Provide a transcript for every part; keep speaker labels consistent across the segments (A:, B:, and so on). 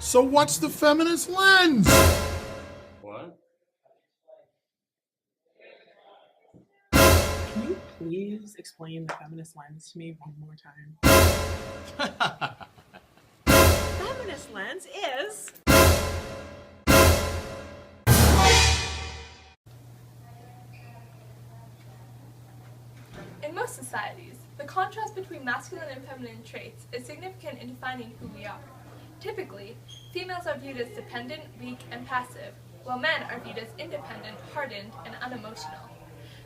A: So what's the feminist lens?
B: What?
C: Can you please explain the feminist lens to me one more time?
D: Feminist lens is...
E: In most societies, the contrast between masculine and feminine traits is significant in defining who we are. Typically, females are viewed as dependent, weak, and passive, while men are viewed as independent, hardened, and unemotional.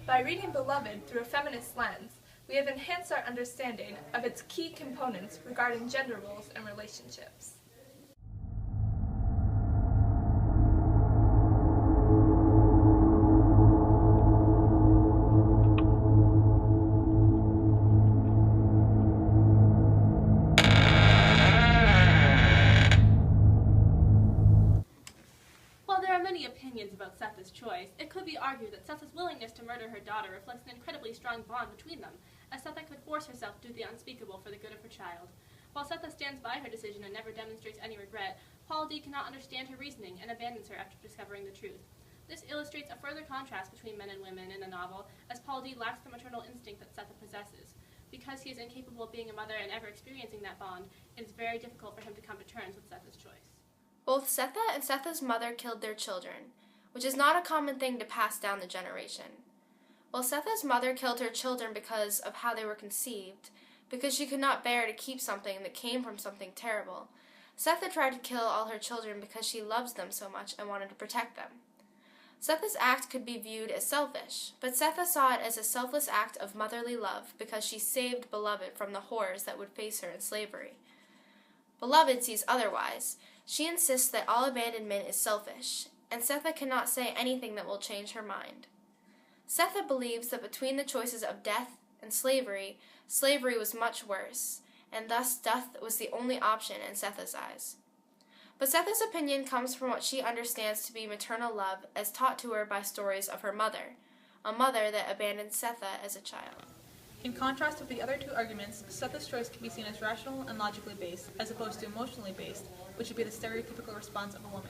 E: By reading Beloved through a feminist lens, we have enhanced our understanding of its key components regarding gender roles and relationships.
F: While there are many opinions about Setha's choice, it could be argued that Setha's willingness to murder her daughter reflects an incredibly strong bond between them, as Setha could force herself to do the unspeakable for the good of her child. While Setha stands by her decision and never demonstrates any regret, Paul D cannot understand her reasoning and abandons her after discovering the truth. This illustrates a further contrast between men and women in the novel, as Paul D lacks the maternal instinct that Setha possesses. Because he is incapable of being a mother and ever experiencing that bond, it is very difficult for him to come to terms with Setha's choice.
G: Both Setha and Setha's mother killed their children, which is not a common thing to pass down the generation. While Setha's mother killed her children because of how they were conceived, because she could not bear to keep something that came from something terrible, Setha tried to kill all her children because she loves them so much and wanted to protect them. Setha's act could be viewed as selfish, but Setha saw it as a selfless act of motherly love because she saved Beloved from the horrors that would face her in slavery. Beloved sees otherwise. She insists that all abandonment is selfish, and Setha cannot say anything that will change her mind. Setha believes that between the choices of death and slavery, slavery was much worse, and thus death was the only option in Setha's eyes. But Setha's opinion comes from what she understands to be maternal love as taught to her by stories of her mother, a mother that abandoned Setha as a child.
H: In contrast with the other two arguments, Setha's choice can be seen as rational and logically based, as opposed to emotionally based, which would be the stereotypical response of a woman.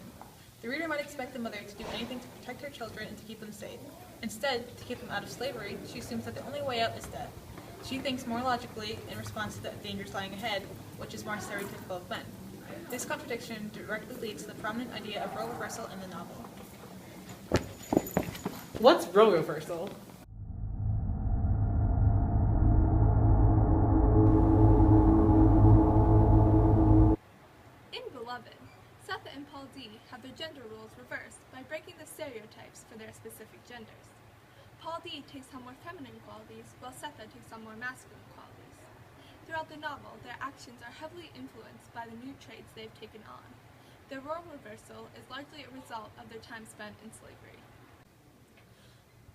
H: The reader might expect the mother to do anything to protect her children and to keep them safe. Instead, to keep them out of slavery, she assumes that the only way out is death. She thinks more logically in response to the dangers lying ahead, which is more stereotypical of men. This contradiction directly leads to the prominent idea of role reversal in the novel.
C: What's role reversal?
E: In Beloved, Setha and Paul D have their gender roles reversed by breaking the stereotypes for their specific genders. Paul D takes on more feminine qualities, while Setha takes on more masculine qualities. Throughout the novel, their actions are heavily influenced by the new traits they've taken on. Their role reversal is largely a result of their time spent in slavery.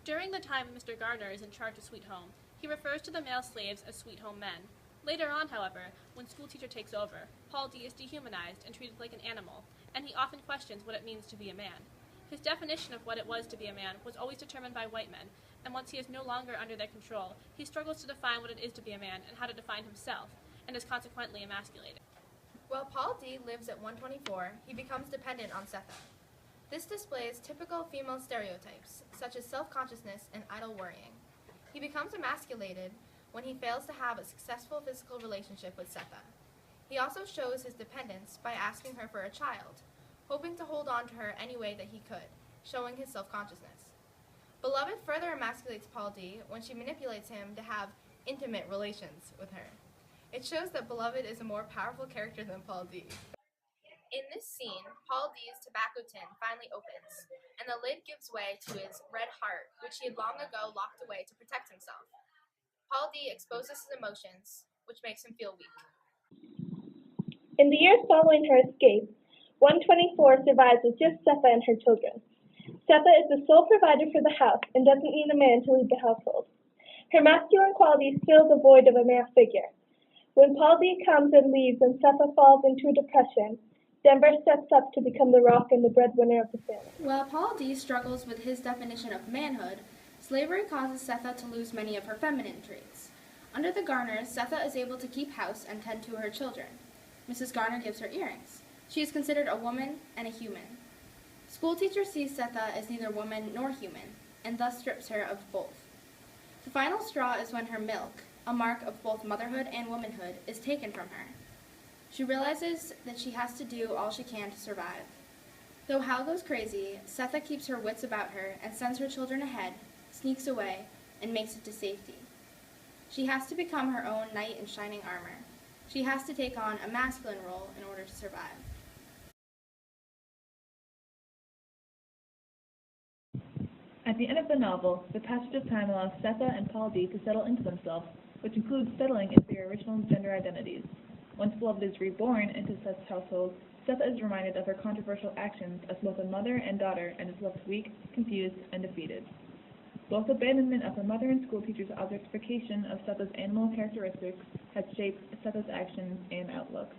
F: During the time Mr. Gardner is in charge of Sweet Home, he refers to the male slaves as Sweet Home men. Later on, however, when schoolteacher takes over, Paul D is dehumanized and treated like an animal, and he often questions what it means to be a man. His definition of what it was to be a man was always determined by white men, and once he is no longer under their control, he struggles to define what it is to be a man and how to define himself, and is consequently emasculated.
G: While Paul D lives at 124, he becomes dependent on Setha. This displays typical female stereotypes, such as self-consciousness and idle worrying. He becomes emasculated when he fails to have a successful physical relationship with Setha. He also shows his dependence by asking her for a child, hoping to hold on to her any way that he could, showing his self-consciousness. Beloved further emasculates Paul D when she manipulates him to have intimate relations with her. It shows that Beloved is a more powerful character than Paul D. In this scene, Paul D's tobacco tin finally opens, and the lid gives way to his red heart, which he had long ago locked away to protect himself. Paul D exposes his emotions, which makes him feel weak.
I: In the years following her escape, 124 survives with just Setha and her children. Setha is the sole provider for the house and doesn't need a man to lead the household. Her masculine qualities fill the void of a male figure. When Paul D comes and leaves and Setha falls into a depression, Denver steps up to become the rock and the breadwinner of the family.
G: While Paul D struggles with his definition of manhood, slavery causes Setha to lose many of her feminine traits. Under the Garners, Setha is able to keep house and tend to her children. Mrs. Garner gives her earrings. She is considered a woman and a human. Schoolteacher sees Setha as neither woman nor human, and thus strips her of both. The final straw is when her milk, a mark of both motherhood and womanhood, is taken from her. She realizes that she has to do all she can to survive. Though Hal goes crazy, Setha keeps her wits about her and sends her children ahead, sneaks away, and makes it to safety. She has to become her own knight in shining armor. She has to take on a masculine role in order to survive.
J: At the end of the novel, the passage of time allows Setha and Paul D to settle into themselves, which includes settling into their original gender identities. Once Beloved is reborn into Setha's household, Setha is reminded of her controversial actions as both a mother and daughter and is left weak, confused, and defeated. Both abandonment of her mother and schoolteacher's objectification of Setha's animal characteristics has shaped Setha's actions and outlook.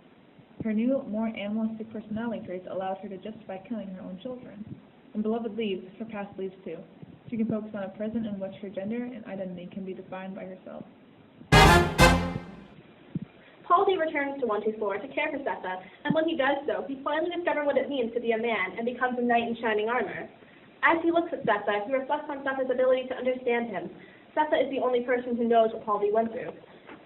J: Her new, more animalistic personality traits allowed her to justify killing her own children. When Beloved leaves, her past leaves too. She can focus on a present in which her gender and identity can be defined by herself.
I: Paul D returns to 124 to care for Setha, and when he does so, he finally discovers what it means to be a man and becomes a knight in shining armor. As he looks at Setha, he reflects on Setha's ability to understand him. Setha is the only person who knows what Paul D went through.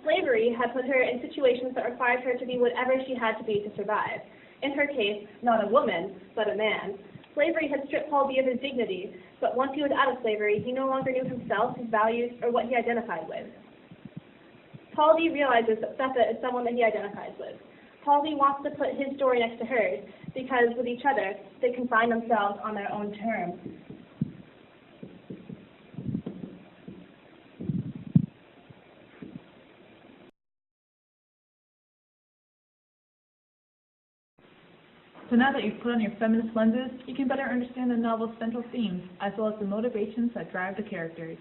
I: Slavery had put her in situations that required her to be whatever she had to be to survive. In her case, not a woman, but a man. Slavery had stripped Paul D of his dignity, but once he was out of slavery, he no longer knew himself, his values, or what he identified with. Paul D realizes that Setha is someone that he identifies with. Paul D wants to put his story next to hers, because with each other, they can find themselves on their own terms.
J: So now that you've put on your feminist lenses, you can better understand the novel's central themes, as well as the motivations that drive the characters.